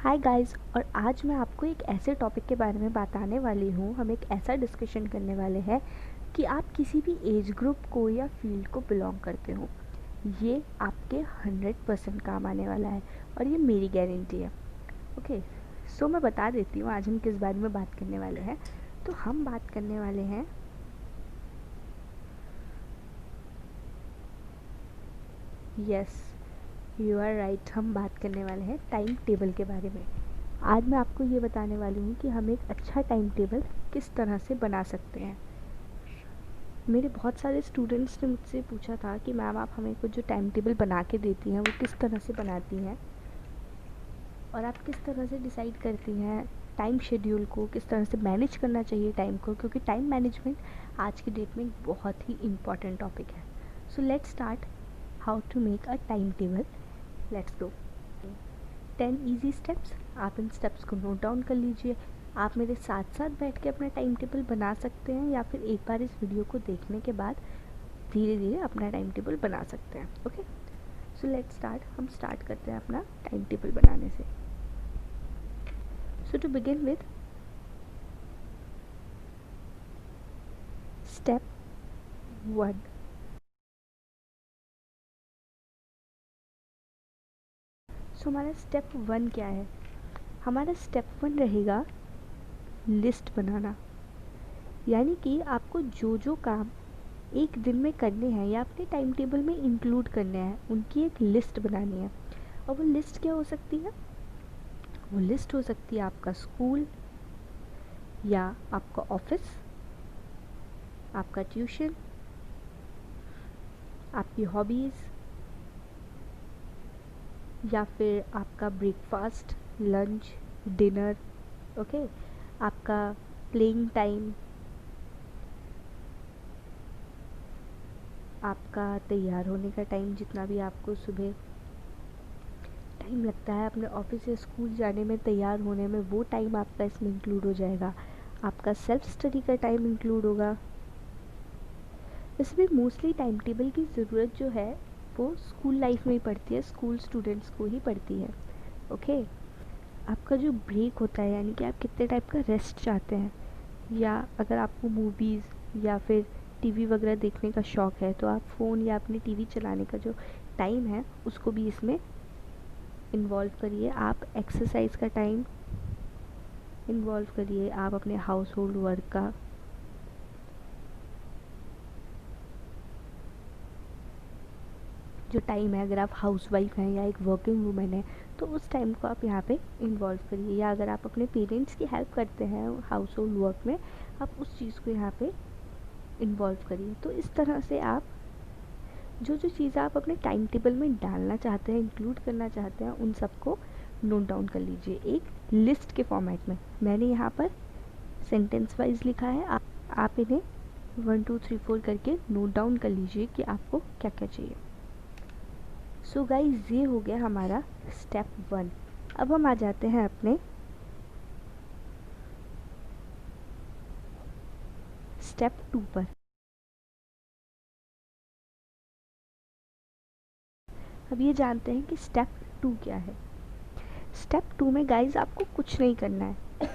Hi guys. और आज मैं आपको एक ऐसे टॉपिक के बारे में बताने वाली हूँ। हम एक ऐसा डिस्कशन करने वाले हैं कि आप किसी भी एज ग्रुप को या फील्ड को बिलोंग करते हो, ये आपके 100% काम आने वाला है और ये मेरी गारंटी है। ओके, सो मैं बता देती हूँ आज हम किस बारे में बात करने वाले हैं। तो हम बात करने वाले हैं, यस यू आर राइट, हम बात करने वाले हैं टाइम टेबल के बारे में। आज मैं आपको ये बताने वाली हूँ कि हम एक अच्छा टाइम टेबल किस तरह से बना सकते हैं। मेरे बहुत सारे स्टूडेंट्स ने मुझसे पूछा था कि मैम आप हमें को जो टाइम टेबल बना के देती हैं वो किस तरह से बनाती हैं और आप किस तरह से डिसाइड करती हैं टाइम शेड्यूल को, किस तरह से मैनेज करना चाहिए टाइम को, क्योंकि टाइम मैनेजमेंट आज की डेट में एक बहुत ही इम्पॉर्टेंट टॉपिक है। So let's start how to make a time table. Let's go. 10 easy steps, आप इन स्टेप्स को नोट डाउन कर लीजिए। आप मेरे साथ साथ बैठ के अपना टाइम टेबल बना सकते हैं या फिर एक बार इस वीडियो को देखने के बाद धीरे धीरे अपना टाइम टेबल बना सकते हैं। Okay, so let's start. हम स्टार्ट करते हैं अपना टाइम टेबल बनाने से। सो टू बिगिन विद स्टेप 1। सो हमारा स्टेप 1 क्या है? हमारा स्टेप 1 रहेगा लिस्ट बनाना। यानी कि आपको जो जो काम एक दिन में करने हैं या अपने टाइम टेबल में इंक्लूड करने हैं उनकी एक लिस्ट बनानी है। और वो लिस्ट क्या हो सकती है? वो लिस्ट हो सकती है आपका स्कूल या आपका ऑफिस, आपका ट्यूशन, आपकी हॉबीज़, या फिर आपका ब्रेकफास्ट, लंच, डिनर, ओके, आपका प्लेइंग टाइम, आपका तैयार होने का टाइम, जितना भी आपको सुबह टाइम लगता है अपने ऑफिस या स्कूल जाने में, तैयार होने में, वो टाइम आपका इसमें इंक्लूड हो जाएगा। आपका सेल्फ स्टडी का टाइम इंक्लूड होगा। इसमें मोस्टली टाइम टेबल की ज़रूरत जो है वो स्कूल लाइफ में ही पड़ती है, स्कूल स्टूडेंट्स को ही पड़ती है। ओके, आपका जो ब्रेक होता है यानी कि आप कितने टाइप का रेस्ट चाहते हैं, या अगर आपको मूवीज़ या फिर टीवी वगैरह देखने का शौक़ है तो आप फ़ोन या अपनी टीवी चलाने का जो टाइम है उसको भी इसमें इन्वॉल्व करिए। आप एक्सरसाइज का टाइम इन्वॉल्व करिए, आप अपने हाउस होल्ड वर्क का, जो टाइम है, अगर आप हाउसवाइफ हैं या एक वर्किंग वूमेन है तो उस टाइम को आप यहाँ पे इन्वॉल्व करिए। या अगर आप अपने पेरेंट्स की हेल्प करते हैं हाउस होल्ड वर्क में, आप उस चीज़ को यहाँ पे इन्वॉल्व करिए। तो इस तरह से आप जो जो चीज़ें आप अपने टाइम टेबल में डालना चाहते हैं, इंक्लूड करना चाहते हैं, उन सबको नोट डाउन कर लीजिए एक लिस्ट के फॉर्मेट में। मैंने यहाँ पर सेंटेंस वाइज लिखा है, आप इन्हें 1 2 3 4 करके नोट डाउन कर लीजिए कि आपको क्या क्या चाहिए। सो गाइस, ये हो गया हमारा स्टेप 1। अब हम आ जाते हैं अपने स्टेप 2 पर। अब ये जानते हैं कि स्टेप 2 क्या है। स्टेप 2 में गाइस आपको कुछ नहीं करना है।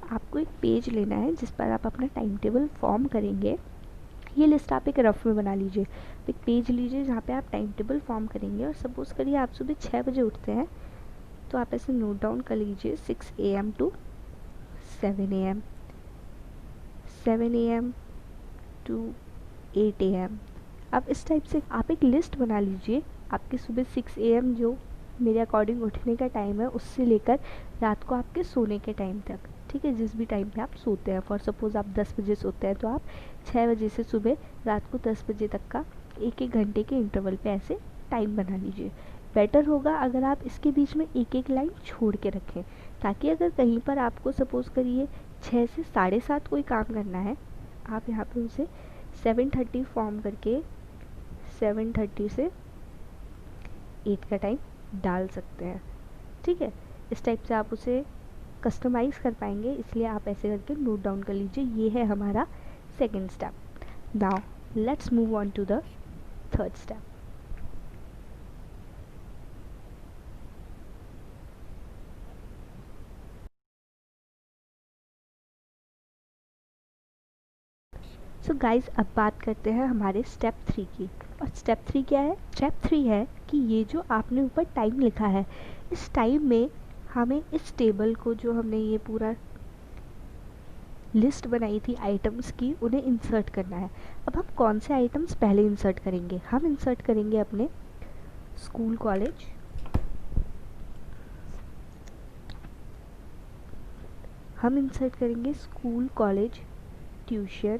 आपको एक पेज लेना है जिस पर आप अपना टाइम टेबल फॉर्म करेंगे। ये लिस्ट आप एक रफ में बना लीजिए। एक पेज लीजिए जहाँ पे आप टाइम टेबल फॉर्म करेंगे, और सपोज़ करिए आप सुबह 6 बजे उठते हैं तो आप ऐसे नोट डाउन कर लीजिए 6 AM to 7 AM, 7 AM to 8 AM। अब इस टाइप से आप एक लिस्ट बना लीजिए आपके सुबह 6 AM जो मेरे अकॉर्डिंग उठने का टाइम है उससे लेकर रात को आपके सोने के टाइम तक। ठीक है, जिस भी टाइम पे आप सोते हैं, फॉर सपोज़ आप 10 बजे सोते हैं तो आप 6 बजे से सुबह रात को 10 बजे तक का एक एक घंटे के इंटरवल पे ऐसे टाइम बना लीजिए। बेटर होगा अगर आप इसके बीच में एक एक लाइन छोड़ के रखें, ताकि अगर कहीं पर आपको सपोज़ करिए 6 से 7:30 कोई काम करना है, आप यहाँ पे उसे 7:30 फॉर्म करके 7:30 से 8 का टाइम डाल सकते हैं। ठीक है, इस टाइप से आप उसे कस्टमाइज़ कर पाएंगे, इसलिए आप ऐसे करके नोट डाउन कर लीजिए। ये है हमारा second step. Now let's move on to the third step. So guys अब बात करते हैं हमारे स्टेप 3 की। और स्टेप 3 क्या है? स्टेप 3 है कि ये जो आपने ऊपर टाइम लिखा है, इस टाइम में हमें इस टेबल को, जो हमने ये पूरा लिस्ट बनाई थी आइटम्स की, उन्हें इंसर्ट करना है। अब हम कौन से आइटम्स पहले इंसर्ट करेंगे? हम इंसर्ट करेंगे अपने school college, tuition,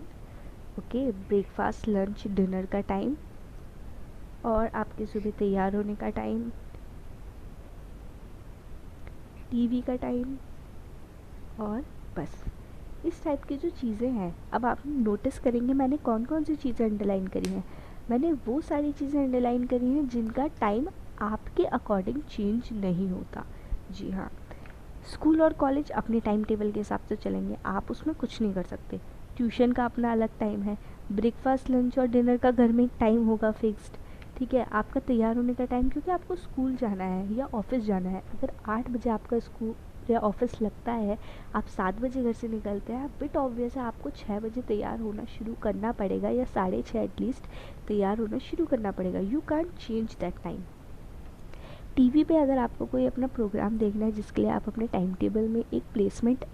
okay, breakfast, lunch, dinner का टाइम, और आपके सुबह तैयार होने का टाइम, टीवी का टाइम, और बस इस टाइप की जो चीज़ें हैं। अब आप नोटिस करेंगे मैंने कौन कौन सी चीज़ें अंडरलाइन करी हैं। मैंने वो सारी चीज़ें अंडरलाइन करी हैं जिनका टाइम आपके अकॉर्डिंग चेंज नहीं होता। जी हाँ, स्कूल और कॉलेज अपने टाइम टेबल के हिसाब से चलेंगे, आप उसमें कुछ नहीं कर सकते। ट्यूशन का अपना अलग टाइम है, ब्रेकफास्ट, लंच और डिनर का घर में एक टाइम होगा फिक्स्ड, ठीक है। आपका तैयार होने का टाइम, क्योंकि आपको स्कूल जाना है या ऑफिस जाना है, अगर 8 बजे आपका स्कूल या ऑफिस लगता है, आप 7 बजे घर से निकलते हैं, बिट ऑब्वियस है आपको 6 बजे तैयार होना शुरू करना पड़ेगा, या 6:30 एटलीस्ट तैयार होना शुरू करना पड़ेगा। You can't change that time. TV पे अगर आपको कोई अपना प्रोग्राम देखना है जिसके लिए आप अपने टाइम टेबल में एक प्लेसमेंट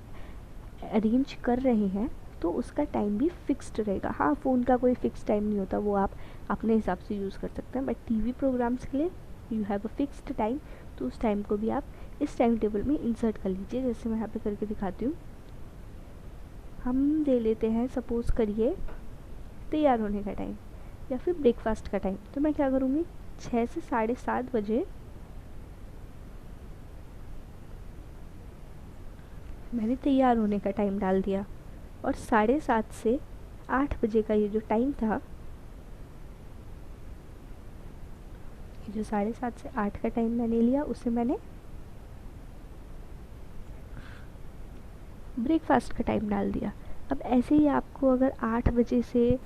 अरेंज कर रहे हैं, तो उसका टाइम भी फिक्स्ड रहेगा। हाँ, फ़ोन का कोई फिक्स टाइम नहीं होता, वो आप अपने हिसाब से यूज़ कर सकते हैं, बट टीवी प्रोग्राम्स के लिए you have a fixed time, तो उस टाइम को भी आप इस टाइम टेबल में इंसर्ट कर लीजिए। जैसे मैं यहाँ पे करके दिखाती हूँ। हम दे लेते हैं, सपोज़ करिए, तैयार होने का टाइम या फिर ब्रेकफास्ट का टाइम। तो मैं क्या करूँगी, 6 से 7:30 बजे मैंने तैयार होने का टाइम डाल दिया, और 7:30 से 8 बजे का ये जो टाइम था, ये जो 7:30 से 8 का टाइम मैंने लिया, उसे मैंने ब्रेकफास्ट का टाइम डाल दिया। अब ऐसे ही आपको अगर 8 बजे से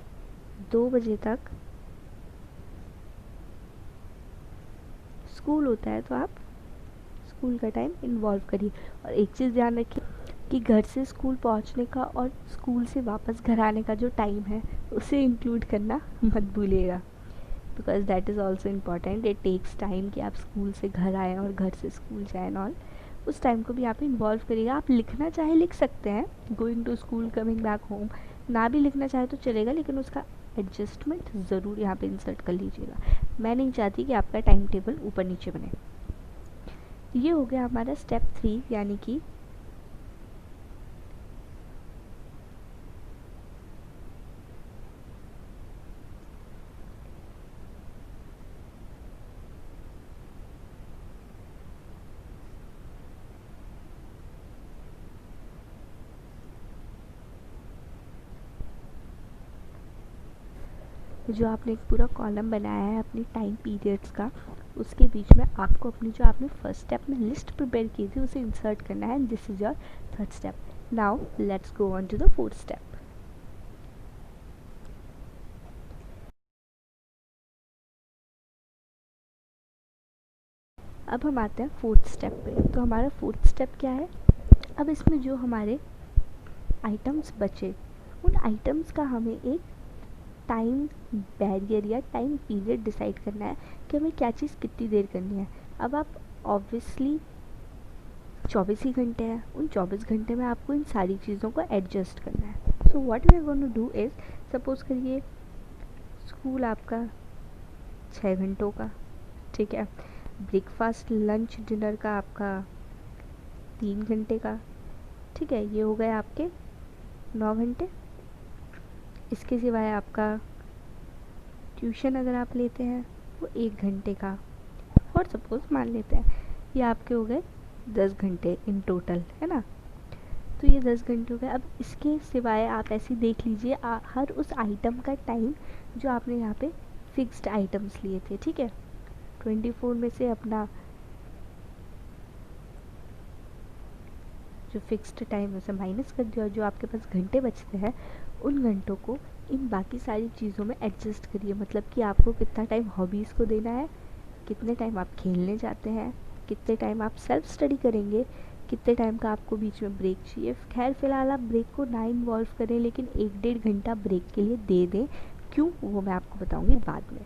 2 बजे तक स्कूल होता है, तो आप स्कूल का टाइम इन्वॉल्व करिए। और एक चीज़ ध्यान रखिए कि घर से स्कूल पहुंचने का और स्कूल से वापस घर आने का जो टाइम है, उसे इंक्लूड करना मत भूलिएगा, because that is also important. It takes time कि आप स्कूल से घर आएँ और घर से स्कूल जाएँ ऑल, उस टाइम को भी आप इन्वॉल्व करिएगा। आप लिखना चाहे लिख सकते हैं, going to school, coming back home, ना भी लिखना चाहे तो चलेगा, लेकिन उसका एडजस्टमेंट ज़रूर यहाँ पे इंसर्ट कर लीजिएगा। मैं नहीं चाहती कि आपका टाइम टेबल ऊपर नीचे बने। ये हो गया हमारा स्टेप 3, यानी कि जो आपने एक पूरा कॉलम बनाया है अपनी टाइम पीरियड्स का, उसके बीच में आपको अपनी जो आपने फर्स्ट स्टेप में लिस्ट प्रिपेयर की थी, उसे इंसर्ट करना है, and this is your third step. Now let's go on to the fourth step. अब हम आते हैं फोर्थ स्टेप पे। तो हमारा फोर्थ स्टेप क्या है? अब इसमें जो हमारे आइटम्स बचे, उन आइटम्स का हमें एक टाइम बैरियर या टाइम पीरियड डिसाइड करना है कि हमें क्या चीज़ कितनी देर करनी है। अब आप ऑब्वियसली 24 ही घंटे हैं, उन 24 घंटे में आपको इन सारी चीज़ों को एडजस्ट करना है। So what we are going to do is, suppose करिए स्कूल आपका 6 घंटों का, ठीक है, ब्रेकफास्ट, लंच, डिनर का आपका 3 घंटे का, ठीक है, ये हो गए आपके 9 घंटे। इसके सिवाय आपका ट्यूशन अगर आप लेते हैं वो 1 घंटे का, और सपोज़ मान लेते हैं ये आपके हो गए 10 घंटे इन टोटल, है ना। तो ये 10 घंटे हो गए। अब इसके सिवाय आप ऐसे देख लीजिए हर उस आइटम का टाइम जो आपने यहाँ पे फिक्स्ड आइटम्स लिए थे, ठीक है, 24 में से अपना जो फिक्स्ड टाइम है उसे माइनस कर दिया, और जो आपके पास घंटे बचते हैं उन घंटों को इन बाकी सारी चीज़ों में एडजस्ट करिए। मतलब कि आपको कितना टाइम हॉबीज़ को देना है, कितने टाइम आप खेलने जाते हैं, कितने टाइम आप सेल्फ स्टडी करेंगे, कितने टाइम का आपको बीच में ब्रेक चाहिए। खैर फ़िलहाल आप ब्रेक को ना इन्वॉल्व करें, लेकिन 1-1.5 घंटा ब्रेक के लिए दे दें। क्यों, वो मैं आपको बताऊँगी बाद में।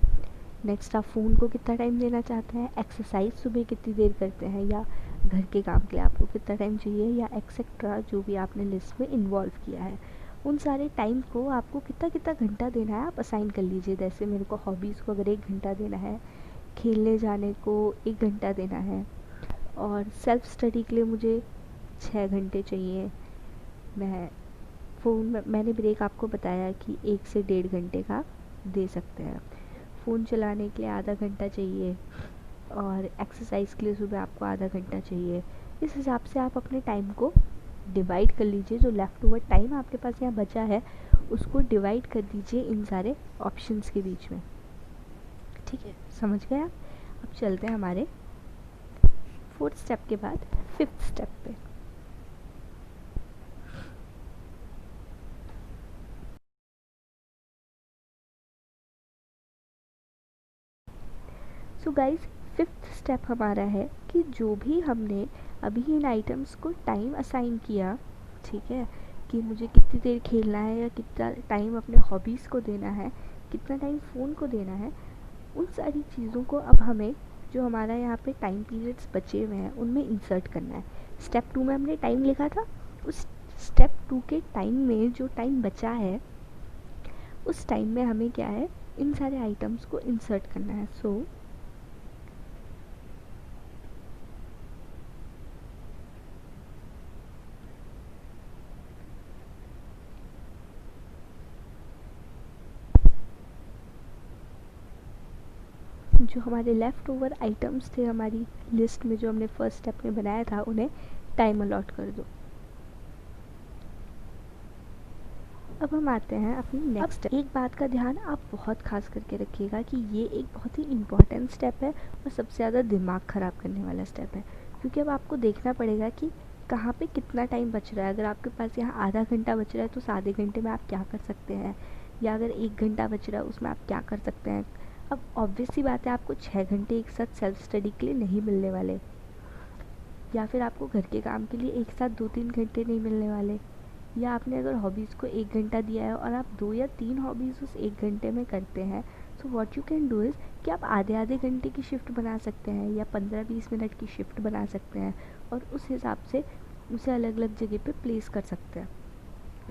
नेक्स्ट, आप फ़ोन को कितना टाइम देना चाहते हैं, एक्सरसाइज सुबह कितनी देर करते हैं, या घर के काम के लिए आपको कितना टाइम चाहिए, या एक्सेट्रा जो भी आपने लिस्ट में इन्वॉल्व किया है, उन सारे टाइम को आपको कितना कितना घंटा देना है आप असाइन कर लीजिए। जैसे मेरे को हॉबीज़ को अगर 1 घंटा देना है, खेलने जाने को 1 घंटा देना है, और सेल्फ स्टडी के लिए मुझे 6 घंटे चाहिए। मैं मैंने ब्रेक आपको बताया कि 1 से 1.5 घंटे का दे सकते हैं। फ़ोन चलाने के लिए आधा घंटा चाहिए, और एक्सरसाइज के लिए सुबह आपको आधा घंटा चाहिए। इस हिसाब से आप अपने टाइम को डिवाइड कर लीजिए। जो लेफ़्ट ओवर टाइम आपके पास यहाँ बचा है, उसको डिवाइड कर दीजिए इन सारे ऑप्शंस के बीच में। ठीक है, समझ गए आप। अब चलते हैं हमारे 4th स्टेप के बाद 5th स्टेप पे। सो गाइज, 5th स्टेप हमारा है कि जो भी हमने अभी इन आइटम्स को टाइम असाइन किया, ठीक है, कि मुझे कितनी देर खेलना है, या कितना टाइम अपने हॉबीज़ को देना है, कितना टाइम फ़ोन को देना है, उन सारी चीज़ों को अब हमें, जो हमारा यहाँ पे टाइम पीरियड्स बचे हुए हैं, उनमें इंसर्ट करना है। स्टेप 2 में हमने टाइम लिखा था, उस स्टेप 2 के टाइम में जो टाइम बचा है, उस टाइम में हमें क्या है, इन सारे आइटम्स को इंसर्ट करना है। सो जो हमारे लेफ़्ट ओवर आइटम्स थे हमारी लिस्ट में, जो हमने फर्स्ट स्टेप में बनाया था, उन्हें टाइम अलॉट कर दो। अब हम आते हैं अपनी नेक्स्ट। एक बात का ध्यान आप बहुत खास करके रखिएगा कि ये एक बहुत ही इम्पॉर्टेंट स्टेप है, और सबसे ज़्यादा दिमाग ख़राब करने वाला स्टेप है। क्योंकि अब आपको देखना पड़ेगा कि कहाँ पे कितना टाइम बच रहा है। अगर आपके पास यहाँ आधा घंटा बच रहा है, तो उस आधे घंटे में आप क्या कर सकते हैं, या अगर 1 घंटा बच रहा है, उसमें आप क्या कर सकते हैं। अब ऑब्वियस सी बात है, आपको 6 घंटे एक साथ सेल्फ स्टडी के लिए नहीं मिलने वाले, या फिर आपको घर के काम के लिए एक साथ 2-3 घंटे नहीं मिलने वाले, या आपने अगर हॉबीज़ को 1 घंटा दिया है और आप 2 या 3 हॉबीज़ उस 1 घंटे में करते हैं, so what you can do is कि आप आधे आधे घंटे की शिफ्ट बना सकते हैं, या 15-20 मिनट की शिफ्ट बना सकते हैं, और उस हिसाब से उसे अलग अलग जगह पे प्लेस कर सकते हैं।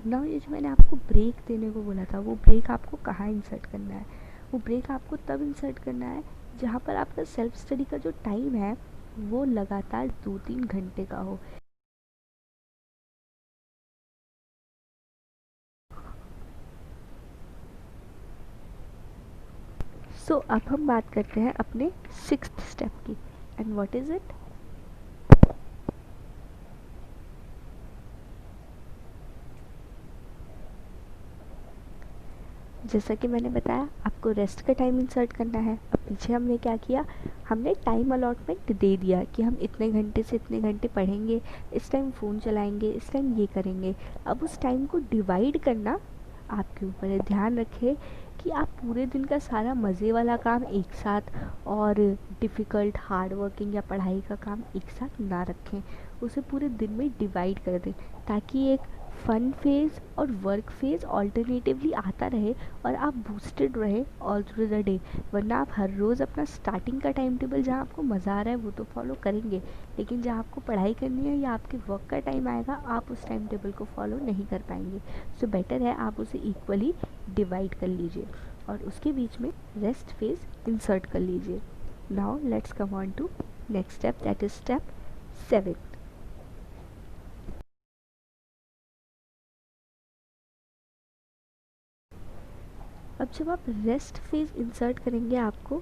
ना, ये जो मैंने आपको ब्रेक देने को बोला था, वो ब्रेक आपको कहाँ इंसर्ट करना है? वो ब्रेक आपको तब इंसर्ट करना है जहाँ पर आपका सेल्फ स्टडी का जो टाइम है, वो लगातार 2-3 घंटे का हो। सो अब हम बात करते हैं अपने 6th स्टेप की। And what is it? जैसा कि मैंने बताया, आपको रेस्ट का टाइम इंसर्ट करना है। अब पीछे हमने क्या किया, हमने टाइम अलॉटमेंट दे दिया कि हम इतने घंटे से इतने घंटे पढ़ेंगे, इस टाइम फ़ोन चलाएंगे, इस टाइम ये करेंगे। अब उस टाइम को डिवाइड करना आपके ऊपर है। ध्यान रखें कि आप पूरे दिन का सारा मज़े वाला काम एक साथ, और डिफ़िकल्ट हार्ड वर्किंग या पढ़ाई का काम एक साथ ना रखें, उसे पूरे दिन में डिवाइड कर दें, ताकि एक फ़न फेज़ और वर्क फेज़ ऑल्टरनेटिवली आता रहे, और आप बूस्टेड रहे ऑल थ्रू द डे। वरना आप हर रोज़ अपना स्टार्टिंग का टाइम टेबल, जहाँ आपको मज़ा आ रहा है, वो तो फॉलो करेंगे, लेकिन जहाँ आपको पढ़ाई करनी है या आपके वर्क का टाइम आएगा, आप उस टाइम टेबल को फॉलो नहीं कर पाएंगे। सो बेटर है आप उसे इक्वली डिवाइड कर लीजिए, और उसके बीच में रेस्ट फेज़ इंसर्ट कर लीजिए। Now let's come on to next step, that is step 7। अब जब आप रेस्ट फेज़ इंसर्ट करेंगे, आपको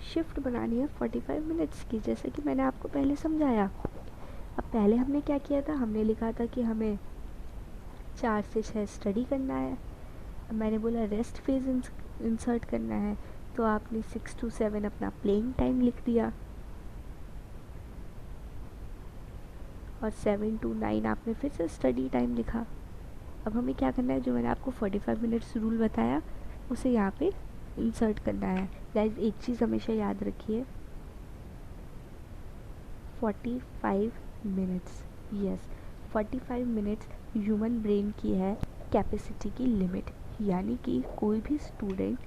शिफ्ट बनानी है 45 मिनट्स की, जैसे कि मैंने आपको पहले समझाया। अब पहले हमने क्या किया था, हमने लिखा था कि हमें 4 से 6 स्टडी करना है। अब मैंने बोला रेस्ट फेज़ इंसर्ट करना है, तो आपने 6 to 7 अपना प्लेइंग टाइम लिख दिया, और 7 to 9 आपने फिर से स्टडी टाइम लिखा। अब हमें क्या करना है, जो मैंने आपको 45 मिनट्स रूल बताया, उसे यहाँ पे इंसर्ट करना है। गाइस, एक चीज़ हमेशा याद रखिए, 45 minutes. Yes, 45 minutes human brain की है कैपेसिटी की लिमिट, यानी कि कोई भी स्टूडेंट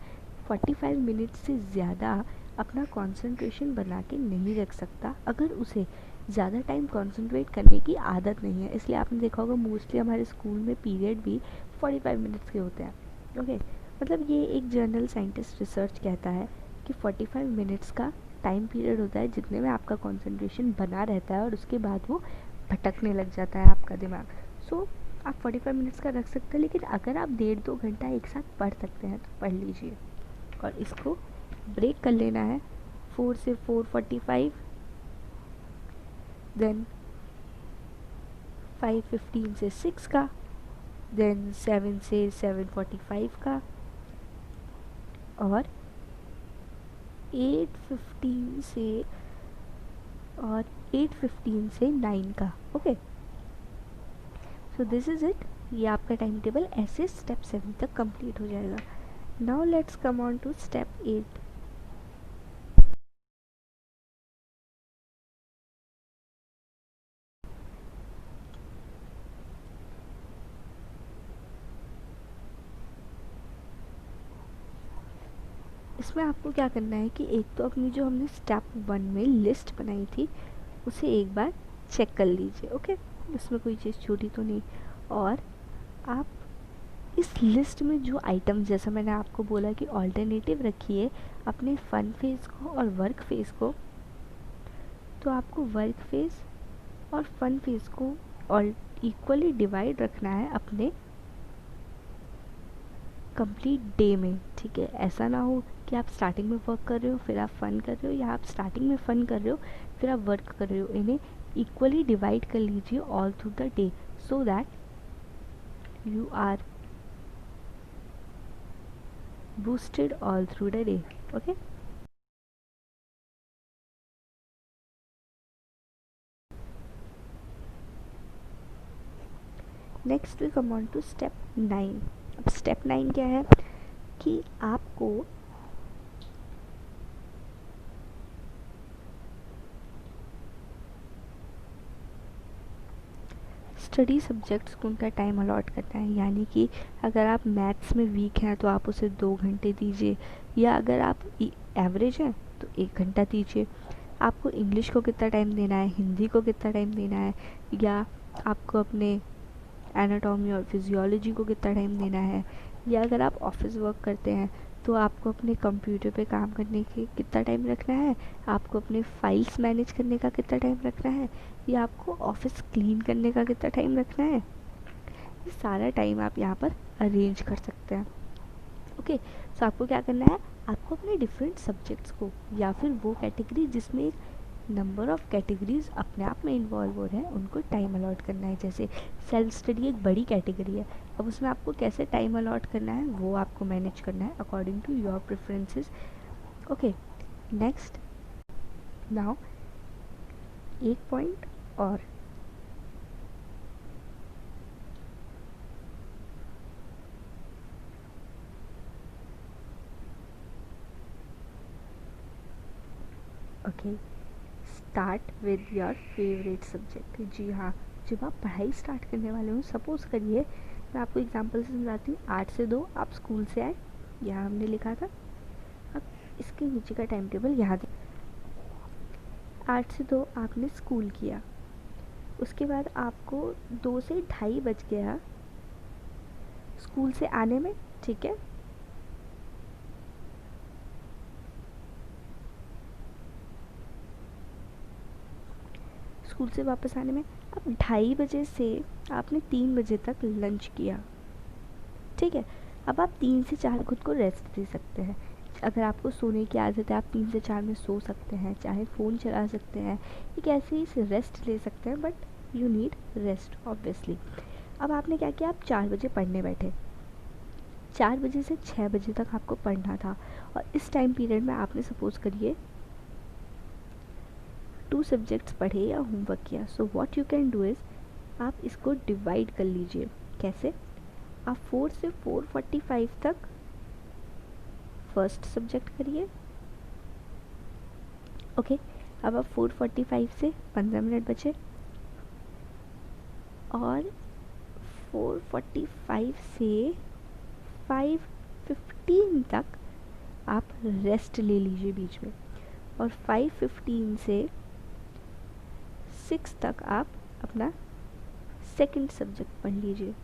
45 मिनट्स से ज़्यादा अपना कंसंट्रेशन बना के नहीं रख सकता अगर उसे ज़्यादा टाइम कंसंट्रेट करने की आदत नहीं है। इसलिए आपने देखा होगा मोस्टली हमारे स्कूल में पीरियड भी 45 मिनट्स के होते हैं। ओके, मतलब ये एक जर्नल साइंटिस्ट रिसर्च कहता है कि 45 मिनट्स का टाइम पीरियड होता है जितने में आपका कंसंट्रेशन बना रहता है और उसके बाद वो भटकने लग जाता है आपका दिमाग। सो आप 45 मिनट्स का रख सकते हैं, लेकिन अगर आप 1.5-2 घंटा एक साथ पढ़ सकते हैं तो पढ़ लीजिए। और इसको ब्रेक कर लेना है 4 से 4:45, देन 5:15 से 6 का, देन 7 से 7:45 का, और 8:15 से 9 का। Okay, so this is it. ये आपका टाइम टेबल ऐसे स्टेप 7 तक कंप्लीट हो जाएगा। Now let's come on to step 8। इसमें आपको क्या करना है कि एक तो अपनी जो हमने स्टेप 1 में लिस्ट बनाई थी उसे एक बार चेक कर लीजिए। ओके, इसमें कोई चीज़ छूटी तो नहीं। और आप इस लिस्ट में जो आइटम, जैसा मैंने आपको बोला कि ऑल्टरनेटिव रखिए अपने फन फेज को और वर्क फेज को, तो आपको वर्क फेज और फन फेज को और इक्वली डिवाइड रखना है अपने कंप्लीट डे में। ठीक है, ऐसा ना हो कि आप स्टार्टिंग में वर्क कर रहे हो फिर आप फन कर रहे हो, या आप स्टार्टिंग में फन कर रहे हो फिर आप वर्क कर रहे हो। इन्हें इक्वली डिवाइड कर लीजिए all through the day, so that you are boosted all through the day. Okay, next we come on to step 9। अब step 9 क्या है कि आपको स्टडी सब्जेक्ट्स को उनका टाइम अलॉट करना है। यानी कि अगर आप मैथ्स में वीक हैं तो आप उसे 2 घंटे दीजिए, या अगर आप एवरेज हैं तो 1 घंटा दीजिए। आपको इंग्लिश को कितना टाइम देना है, हिंदी को कितना टाइम देना है, या आपको अपने एनाटॉमी और फिजियोलॉजी को कितना टाइम देना है, या अगर आप ऑफिस वर्क करते हैं तो आपको अपने कंप्यूटर पे काम करने के कितना टाइम रखना है, आपको अपने फाइल्स मैनेज करने का कितना टाइम रखना है, या आपको ऑफिस क्लीन करने का कितना टाइम रखना है। ये सारा टाइम आप यहाँ पर अरेंज कर सकते हैं। ओके, सो आपको क्या करना है, आपको अपने डिफरेंट सब्जेक्ट्स को या फिर वो कैटेगरी जिसमें एक नंबर ऑफ कैटेगरीज अपने आप में इन्वॉल्व हो रहे हैं उनको टाइम अलॉट करना है। जैसे सेल्फ स्टडी एक बड़ी कैटेगरी है, अब उसमें आपको कैसे टाइम अलॉट करना है वो आपको मैनेज करना है according to your preferences. Okay, next, now एक पॉइंट और, okay, start with your favourite subject. जी हाँ, जब आप पढ़ाई स्टार्ट करने वाले हो, सपोज़ करिए मैं आपको एग्जांपल से समझाती हूँ। 8 से 2 आप स्कूल से आए, यहाँ हमने लिखा था। अब इसके नीचे का टाइम टेबल यहाँ दे। 8 से 2 आपने स्कूल किया, उसके बाद आपको 2 से 2:30 बज गया स्कूल से आने में। ठीक है, स्कूल से वापस आने में। अब 2:30 बजे से आपने 3 बजे तक लंच किया। ठीक है, अब आप 3 से 4 खुद को रेस्ट दे सकते हैं। अगर आपको सोने की आदत है आप 3 से 4 में सो सकते हैं, चाहे फ़ोन चला सकते हैं, एक ऐसे ही रेस्ट ले सकते हैं, but you need rest obviously. अब आपने क्या किया, आप 4 बजे पढ़ने बैठे। 4 बजे से 6 बजे तक आपको पढ़ना था, और इस टाइम पीरियड में आपने सपोज़ करिए 2 सब्जेक्ट्स पढ़े या होमवर्क किया। So what you can do is आप इसको डिवाइड कर लीजिए। कैसे, आप 4 से 4:45 तक फर्स्ट सब्जेक्ट करिए। ओके, अब 4:45 से 15 मिनट बचे और 4:45 से 5:15 तक आप रेस्ट ले लीजिए बीच में, और 5:15 से 6 तक आप अपना सेकंड सब्जेक्ट पढ़ लीजिए।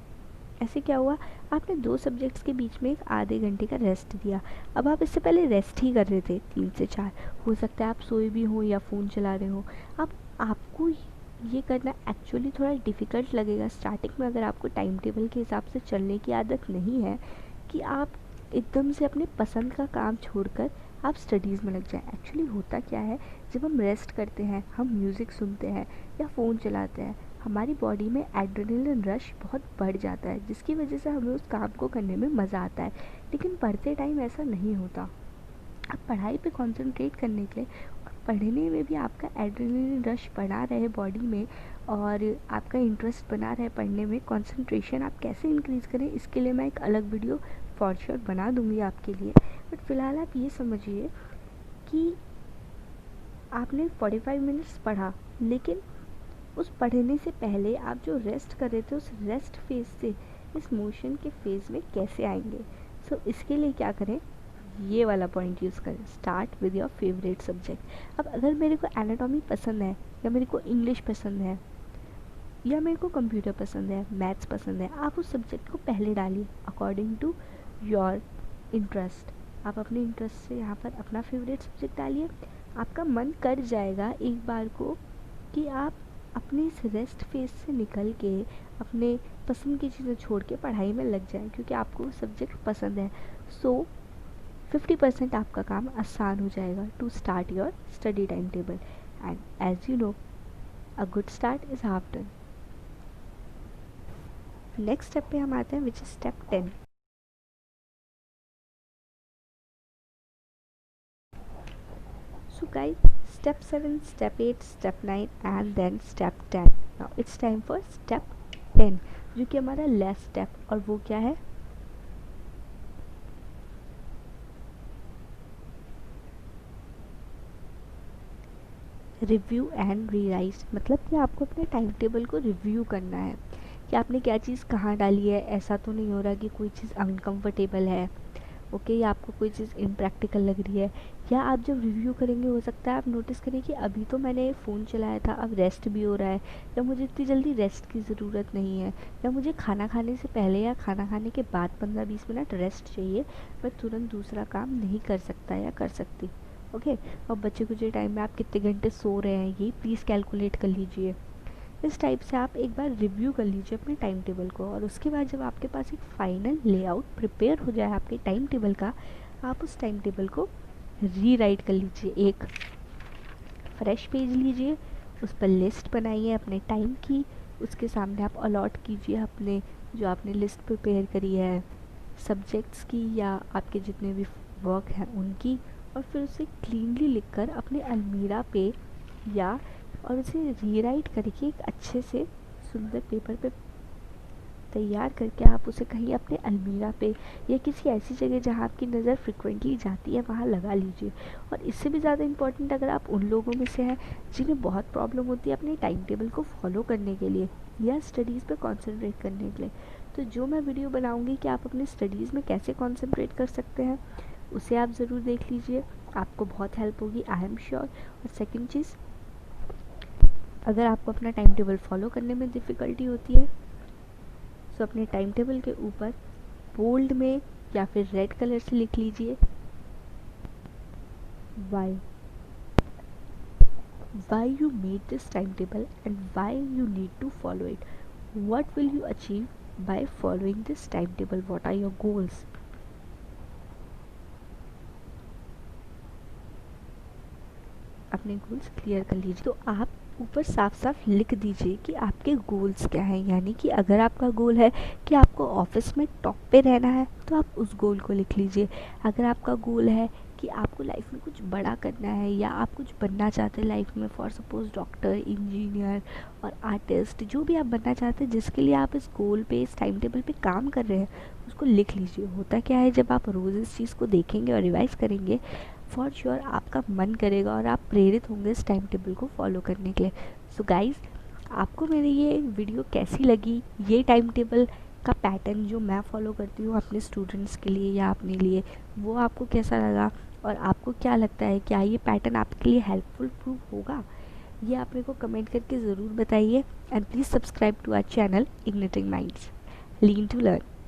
ऐसे क्या हुआ, आपने 2 सब्जेक्ट्स के बीच में एक आधे घंटे का रेस्ट दिया। अब आप इससे पहले रेस्ट ही कर रहे थे 3 से 4, हो सकता है आप सोए भी हो या फ़ोन चला रहे हो। अब आपको ये करना एक्चुअली थोड़ा डिफ़िकल्ट लगेगा स्टार्टिंग में, अगर आपको टाइम टेबल के हिसाब से चलने की आदत नहीं है कि आप एकदम से अपने पसंद का काम छोड़कर आप स्टडीज़ में लग जाएं। एक्चुअली होता क्या है, जब हम रेस्ट करते हैं, हम म्यूज़िक सुनते हैं या फ़ोन चलाते हैं, हमारी बॉडी में एड्रेनलिन रश बहुत बढ़ जाता है, जिसकी वजह से हमें उस काम को करने में मज़ा आता है। लेकिन पढ़ते टाइम ऐसा नहीं होता। आप पढ़ाई पे कंसंट्रेट करने के लिए और पढ़ने में भी आपका एड्रेनलिन रश बना रहे बॉडी में और आपका इंटरेस्ट बना रहे पढ़ने में, कंसंट्रेशन आप कैसे इंक्रीज़ करें, इसके लिए मैं एक अलग वीडियो फॉर श्योर बना दूंगी आपके लिए। बट फ़िलहाल आप ये समझिए कि आपने 45 मिनट्स पढ़ा, लेकिन उस पढ़ने से पहले आप जो रेस्ट कर रहे थे, उस रेस्ट फेज़ से इस मोशन के फेज़ में कैसे आएंगे। सो इसके लिए क्या करें, ये वाला पॉइंट यूज़ करें, start with your favourite subject. अब अगर मेरे को एनाटॉमी पसंद है, या मेरे को इंग्लिश पसंद है, या मेरे को कंप्यूटर पसंद है, मैथ्स पसंद है, आप उस सब्जेक्ट को पहले डालिए अकॉर्डिंग टू योर इंटरेस्ट। आप अपने इंटरेस्ट से यहाँ पर अपना फेवरेट सब्जेक्ट डालिए। आपका मन कर जाएगा एक बार को कि आप अपने इस रेस्ट फेज से निकल के अपने पसंद की चीज़ें छोड़ के पढ़ाई में लग जाएं, क्योंकि आपको वो सब्जेक्ट पसंद है। सो 50% आपका काम आसान हो जाएगा to start your study time table. And as you know, a good start is half done. Next step पे हम आते हैं, which is step 10। So guys, step 7, step 8, step 9 and then step 10. Now it's time for step 10, जो कि हमारा last step, और वो क्या है, रिव्यू एंड रीराइज। मतलब कि आपको अपने टाइम टेबल को रिव्यू करना है कि आपने क्या चीज़ कहाँ डाली है। ऐसा तो नहीं हो रहा कि कोई चीज़ अनकंफर्टेबल है, ओके, या आपको कोई चीज़ इम्प्रैक्टिकल लग रही है। या आप जब रिव्यू करेंगे, हो सकता है आप नोटिस करें कि अभी तो मैंने फ़ोन चलाया था, अब रेस्ट भी हो रहा है, या मुझे इतनी जल्दी रेस्ट की ज़रूरत नहीं है, या मुझे खाना खाने से पहले या खाना खाने के बाद 15-20 मिनट रेस्ट चाहिए, मैं तुरंत दूसरा काम नहीं कर सकता या कर सकती। ओके, और बच्चे कुछ टाइम में आप कितने घंटे सो रहे हैं, ये प्लीज़ कैलकुलेट कर लीजिए। इस टाइप से आप एक बार रिव्यू कर लीजिए अपने टाइम टेबल को, और उसके बाद जब आपके पास एक फ़ाइनल लेआउट प्रिपेयर हो जाए आपके टाइम टेबल का, आप उस टाइम टेबल को रीराइट कर लीजिए। एक फ्रेश पेज लीजिए, उस पर लिस्ट बनाइए अपने टाइम की, उसके सामने आप अलॉट कीजिए अपने जो आपने लिस्ट प्रिपेयर करी है सब्जेक्ट्स की या आपके जितने भी वर्क हैं उनकी, और फिर उसे क्लीनली लिखकर अपने अलमीरा पे या और उसे रीराइट करके एक अच्छे से सुंदर पेपर पे तैयार करके आप उसे कहीं अपने अलमीरा पे या किसी ऐसी जगह जहाँ आपकी नज़र फ्रिक्वेंटली जाती है वहाँ लगा लीजिए। और इससे भी ज़्यादा इम्पॉर्टेंट, अगर आप उन लोगों में से हैं जिन्हें बहुत प्रॉब्लम होती है अपने टाइम टेबल को फॉलो करने के लिए या स्टडीज़ पे कंसंट्रेट करने के लिए, तो जो मैं वीडियो बनाऊँगी कि आप अपने स्टडीज़ में कैसे कंसंट्रेट कर सकते हैं, उसे आप ज़रूर देख लीजिए, आपको बहुत हेल्प होगी, आई एम श्योर। और सेकेंड चीज़, अगर आपको अपना टाइम टेबल फॉलो करने में डिफ़िकल्टी होती है, तो अपने टाइम टेबल के ऊपर बोल्ड में या फिर रेड कलर से लिख लीजिए why you made this timetable and why you need to follow it. What will you achieve by following this timetable? What are your goals? अपने गोल्स क्लियर कर लीजिए। तो आप ऊपर साफ साफ लिख दीजिए कि आपके गोल्स क्या हैं। यानी कि अगर आपका गोल है कि आपको ऑफिस में टॉप पे रहना है, तो आप उस गोल को लिख लीजिए। अगर आपका गोल है कि आपको लाइफ में कुछ बड़ा करना है या आप कुछ बनना चाहते हैं लाइफ में, फॉर सपोज डॉक्टर, इंजीनियर और आर्टिस्ट, जो भी आप बनना चाहते हैं, जिसके लिए आप इस गोल पे, इस टाइम टेबल पे काम कर रहे हैं, उसको लिख लीजिए। होता क्या है, जब आप रोज़ इस चीज़ को देखेंगे और रिवाइज़ करेंगे, फॉर श्योर आपका मन करेगा और आप प्रेरित होंगे इस टाइम टेबल को फॉलो करने के लिए। सो गाइज़, आपको मेरी ये वीडियो कैसी लगी, ये टाइम टेबल का पैटर्न जो मैं फॉलो करती हूँ अपने स्टूडेंट्स के लिए या अपने लिए, वो आपको कैसा लगा? और आपको क्या लगता है, क्या ये पैटर्न आपके लिए हेल्पफुल प्रूव होगा? ये आप मेरे को कमेंट करके ज़रूर बताइए। And please subscribe to our channel igniting minds, lean to learn.